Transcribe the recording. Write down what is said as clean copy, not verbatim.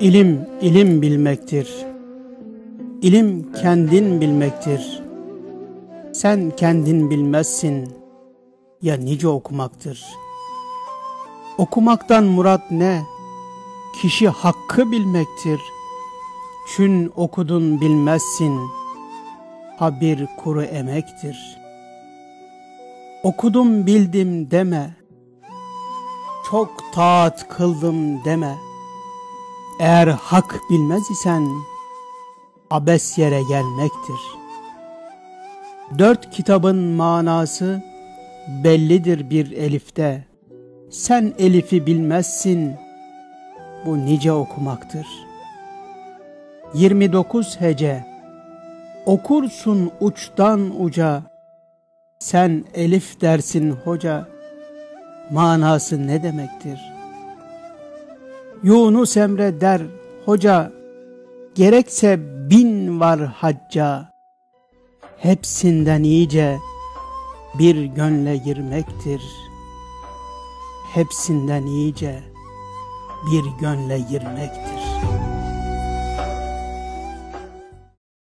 İlim, ilim bilmektir. İlim kendin bilmektir. Sen kendin bilmezsin, ya nice okumaktır. Okumaktan murat ne? Kişi hakkı bilmektir. Çün okudun bilmezsin, ha bir kuru emektir. Okudum bildim deme, çok taat kıldım deme. Eğer hak bilmez isen, abes yere gelmektir. 4 kitabın manası bellidir bir elifte. Sen elifi bilmezsin, bu nice okumaktır. 29 hece, okursun uçtan uca. Sen elif dersin hoca, manası ne demektir? Yunus Emre der hoca, gerekse 1000 var hacca. Hepsinden iyice bir gönle girmektir. Hepsinden iyice bir gönle girmektir.